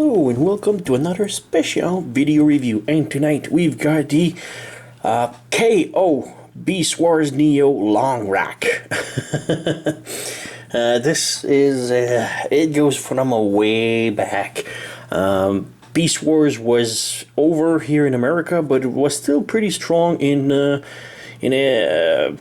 Hello and welcome to another special video review, and tonight we've got the KO Beast Wars Neo Longrack. This is it goes from a way back. Beast Wars was over here in America, but it was still pretty strong in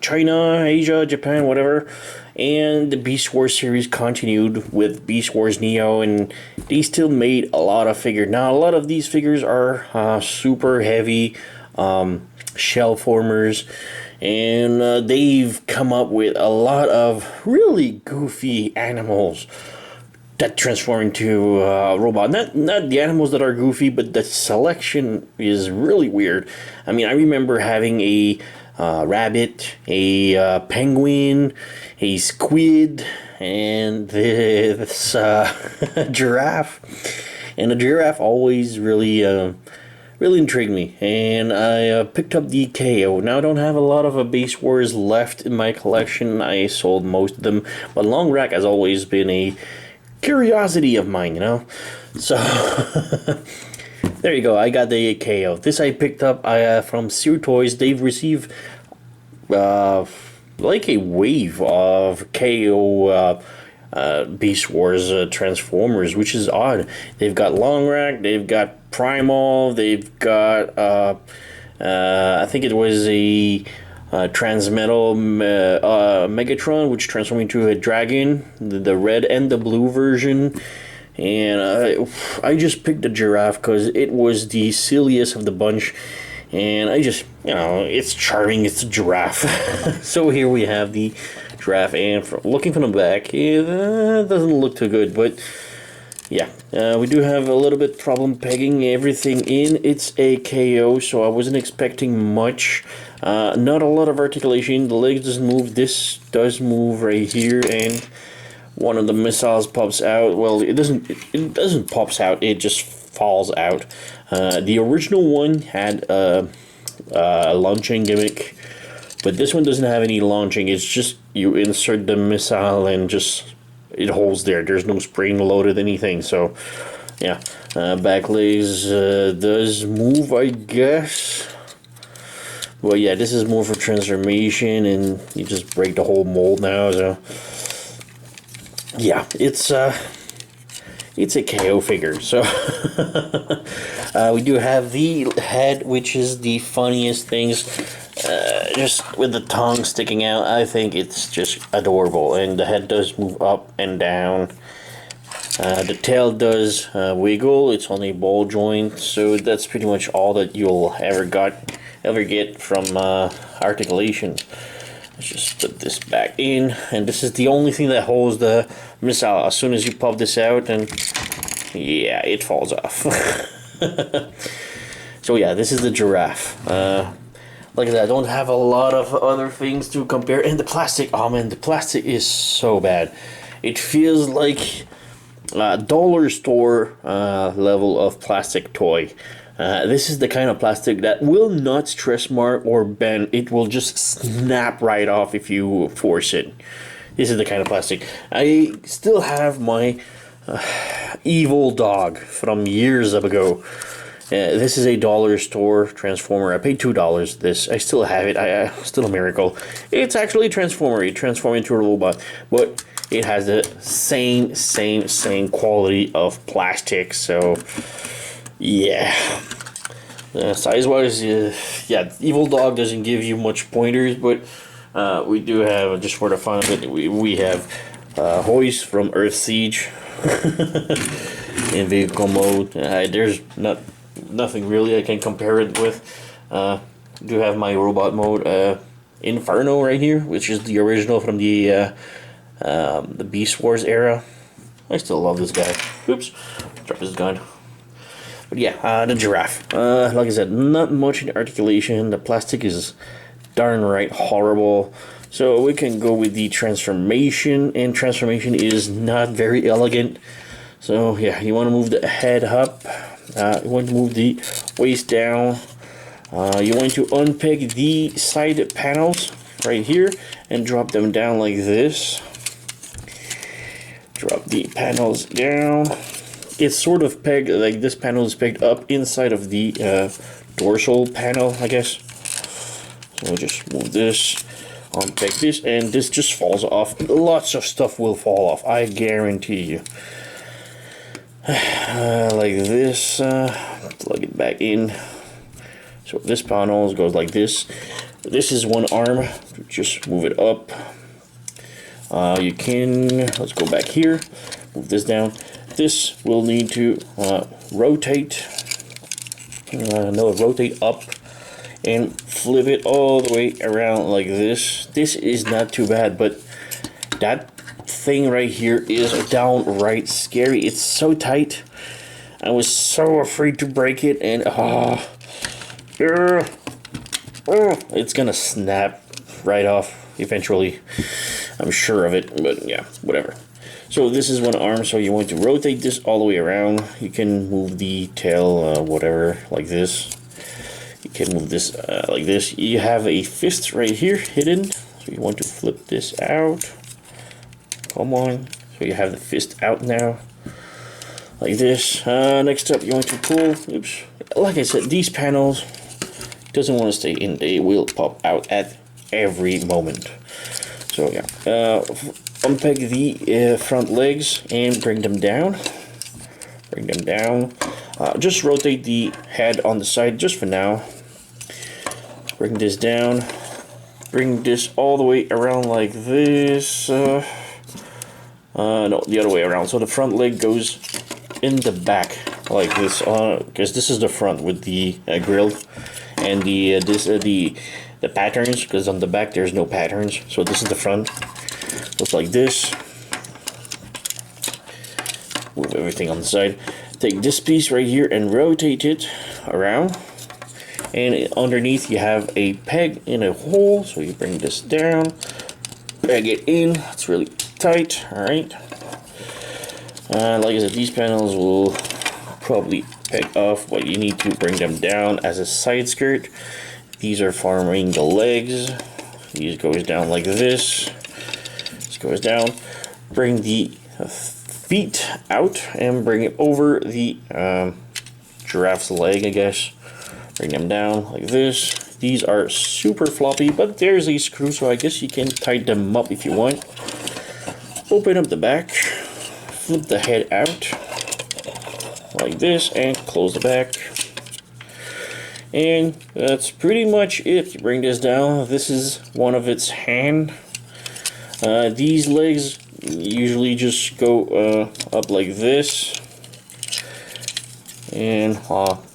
China, Asia, Japan, whatever. And the Beast Wars series continued with Beast Wars Neo, and they still made a lot of figures. Now, a lot of these figures are super heavy shell formers, and they've come up with a lot of really goofy animals that transform into a robot. Not the animals that are goofy, but the selection is really weird. I mean, I remember having a rabbit, a penguin, a squid, and this giraffe. And the giraffe always really intrigued me, and I picked up the KO. Now I don't have a lot of Beast Wars left in my collection. I sold most of them, but Longrack has always been a curiosity of mine, you know. So there you go. I got the KO. This I picked up from Sear Toys. They've received like a wave of KO Beast Wars Transformers, which is odd. They've got Longrack, they've got Primal, they've got I think it was a Transmetal Megatron, which transformed into a dragon, the red and the blue version. And I just picked the giraffe because it was the silliest of the bunch, and I just, you know, it's charming, it's a giraffe. So here we have the giraffe, and looking from the back, it doesn't look too good, but yeah, we do have a little bit problem pegging everything in. It's a KO, so I wasn't expecting much. Not a lot of articulation. The legs doesn't move. This does move right here, and one of the missiles pops out. Well, it doesn't pops out, it just falls out. The original one had a launching gimmick, but this one doesn't have any launching. It's just you insert the missile and just it holds there. There's no spring loaded anything. So yeah, back legs does move, I guess. Well, yeah, this is more for transformation, and you just break the whole mold now. So yeah, it's a KO figure. So we do have the head, which is the funniest things, just with the tongue sticking out. I think it's just adorable, and the head does move up and down. The tail does wiggle. It's on a ball joint, so that's pretty much all that you'll ever get from articulation. Let's just put this back in, and this is the only thing that holds the missile. As soon as you pop this out, and yeah, it falls off. So yeah, this is the giraffe. Like I said, I don't have a lot of other things to compare. And the plastic, oh man, the plastic is so bad. It feels like a dollar store level of plastic toy. This is the kind of plastic that will not stress mark or bend. It will just snap right off if you force it. This is the kind of plastic. I still have my evil dog from years ago. This is a dollar store Transformer. I paid $2. This, I still have it. Still a miracle. It's actually a Transformer. It transforms into a robot, but it has the same quality of plastic. So yeah, size-wise, yeah, Evil Dog doesn't give you much pointers, but we do have, just for the fun of it, we have Hoist from Earth Siege in vehicle mode. There's nothing really I can compare it with. Do have my robot mode, Inferno right here, which is the original from the Beast Wars era. I still love this guy. Oops, drop his gun. But yeah, the giraffe. Like I said, not much in articulation. The plastic is darn right horrible. So we can go with the transformation, and transformation is not very elegant. So yeah, you want to move the head up. You want to move the waist down. You want to unpeg the side panels right here and drop them down like this. Drop the panels down. it's sort of pegged, like this panel is pegged up inside of the dorsal panel, I guess. So we'll just move this, unpeg this, and this just falls off. Lots of stuff will fall off, I guarantee you. Like this, plug it back in. So this panel goes like this. This is one arm, just move it up. You can, let's go back here, move this down. This will need to rotate, no, rotate up and flip it all the way around like this. This is not too bad, but that thing right here is downright scary. It's so tight. I was so afraid to break it, and it's gonna snap right off eventually. I'm sure of it, but yeah, whatever. So this is one arm, so you want to rotate this all the way around. You can move the tail, whatever, like this. You can move this like this. You have a fist right here hidden, so you want to flip this out. Come on. So you have the fist out now, like this. Next up, you want to pull. Oops. Like I said, these panels doesn't want to stay in. They will pop out at every moment. So yeah, unpeg the front legs and bring them down. Bring them down. Just rotate the head on the side just for now. Bring this down. Bring this all the way around like this. No, the other way around. So the front leg goes in the back like this. Because this is the front with the grill and the patterns, because on the back there's no patterns. So this is the front. Looks like this. Move everything on the side. Take this piece right here and rotate it around. And underneath you have a peg in a hole. So you bring this down, peg it in. It's really tight. All right. Like I said, these panels will probably peg off, but you need to bring them down as a side skirt. These are forming the legs. These goes down like this. This goes down. Bring the feet out and bring it over the giraffe's leg, I guess. Bring them down like this. These are super floppy, but there's a screw, so I guess you can tighten them up if you want. Open up the back. Flip the head out like this and close the back. And that's pretty much it. You bring this down. This is one of its hand. These legs usually just go up like this. And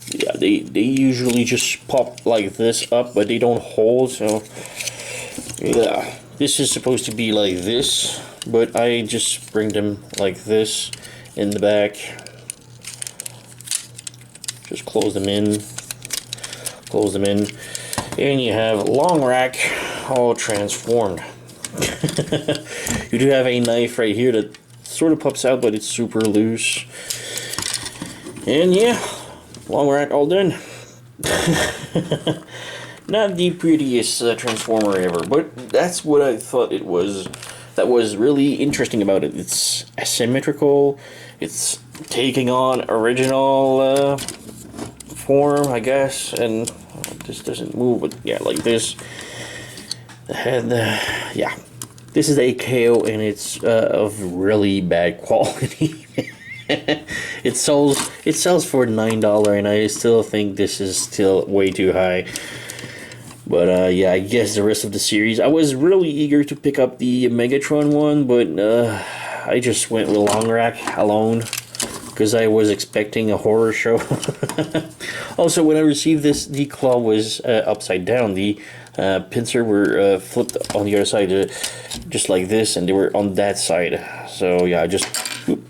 yeah, they usually just pop like this up, but they don't hold. So yeah, this is supposed to be like this, but I just bring them like this in the back. Just close them in. Close them in, and you have Longrack all transformed. You do have a knife right here that sort of pops out, but it's super loose. And yeah, Longrack all done. Not the prettiest transformer ever, but that's what I thought it was. That was really interesting about it. It's asymmetrical. It's taking on original form, I guess, and this doesn't move, but yeah, like this. The head, yeah, this is a KO, and it's of really bad quality. It sells for $9, and I still think this is still way too high. But yeah, I guess the rest of the series, I was really eager to pick up the Megatron one, but I just went with Longrack alone, because I was expecting a horror show. Also, when I received this, the claw was upside down. The pincer were flipped on the other side, just like this, and they were on that side. So yeah, I just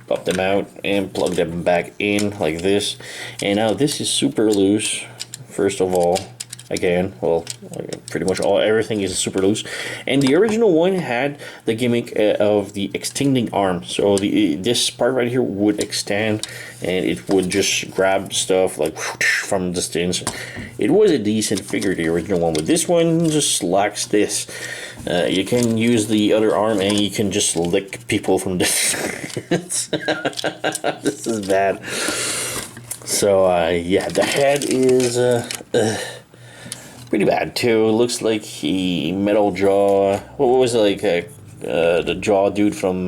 popped them out and plugged them back in like this. And now this is super loose, first of all. Again, well, pretty much everything is super loose, and the original one had the gimmick of the extending arm. So this part right here would extend, and it would just grab stuff like from distance. It was a decent figure, the original one, but this one just lacks this. You can use the other arm and you can just lick people from distance. This is bad. So, yeah, the head is pretty bad, too. It looks like a metal jaw. What was it, like the jaw dude from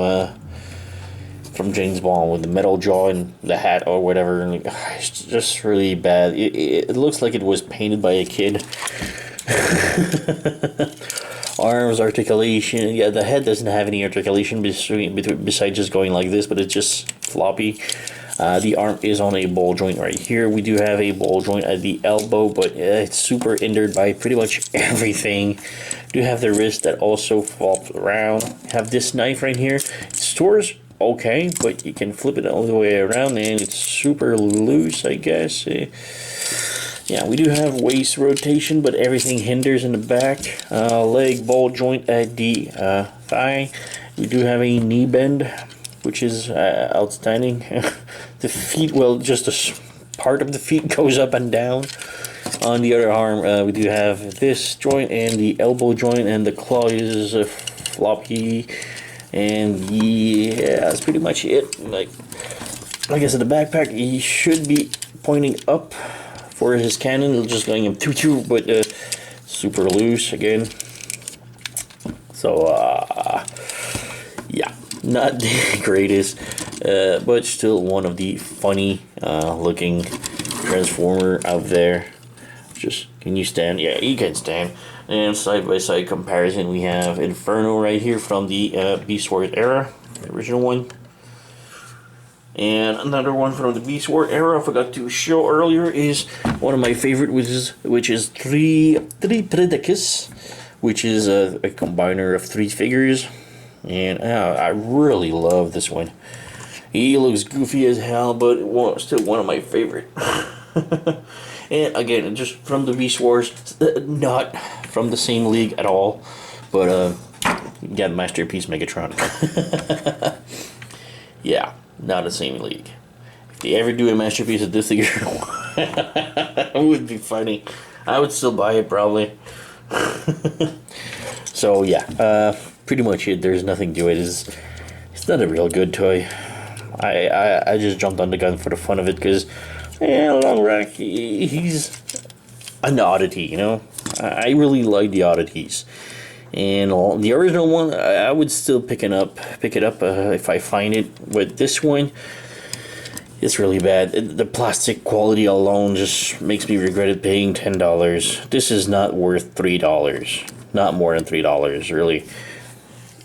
James Bond with the metal jaw and the hat or whatever? And, it's just really bad. It looks like it was painted by a kid. Arms, articulation. Yeah, the head doesn't have any articulation besides just going like this, but it's just floppy. The arm is on a ball joint right here. We do have a ball joint at the elbow, but it's super hindered by pretty much everything. Do have the wrist that also flops around. Have this knife right here. It stores okay, but you can flip it all the way around and it's super loose, I guess. Yeah, we do have waist rotation, but everything hinders in the back. Leg ball joint at the thigh. We do have a knee bend, which is outstanding. The feet, well, just a part of the feet goes up and down. On the other arm, we do have this joint and the elbow joint, and the claw is floppy. And yeah, that's pretty much it. Like I said, the backpack, he should be pointing up for his cannon. It's just going in but super loose again. So yeah, not the greatest, but still one of the funny looking Transformer out there. Just, can you stand? Yeah, you can stand. And side by side comparison, we have Inferno right here from the Beast Wars era, the original one. And another one from the Beast Wars era I forgot to show earlier is one of my favorite, which is three Predicus, which is a combiner of 3 figures. And I really love this one. He looks goofy as hell, but still one of my favorite. And again, just from the Beast Wars, not from the same league at all, but you got Masterpiece Megatron. Yeah, not the same league. If they ever do a Masterpiece of this figure, it would be funny. I would still buy it probably. So yeah, pretty much it. There's nothing to it. It's not a real good toy. I just jumped on the gun for the fun of it because, yeah, Longrack, he's an oddity, you know. I really like the oddities, and the original one I would still pick it up if I find it. But this one, it's really bad. The plastic quality alone just makes me regret paying $10. This is not worth $3. Not more than $3, really.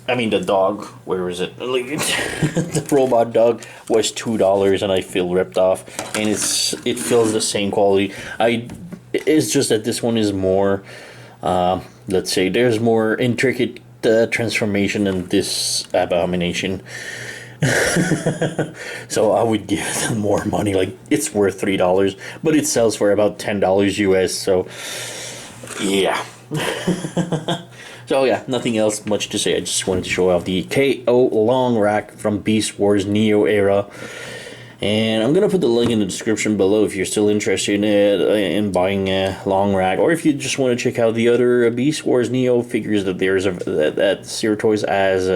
I mean, the dog, where is it? Like, the robot dog was $2, and I feel ripped off. And it feels the same quality. It's just that this one is more, let's say, there's more intricate transformation than this abomination. So I would give them more money. Like, it's worth $3, but it sells for about $10 US. So, yeah. So yeah, nothing else much to say. I just wanted to show off the KO Longrack from Beast Wars Neo era. And I'm going to put the link in the description below if you're still interested in buying Longrack, or if you just want to check out the other Beast Wars Neo figures that there's that Zero Toys has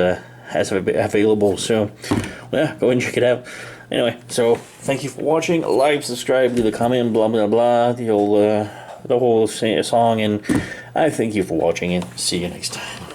available. So yeah, go and check it out. Anyway, so thank you for watching. Like, subscribe, leave a comment, blah blah blah. The whole song, and I thank you for watching, and see you next time.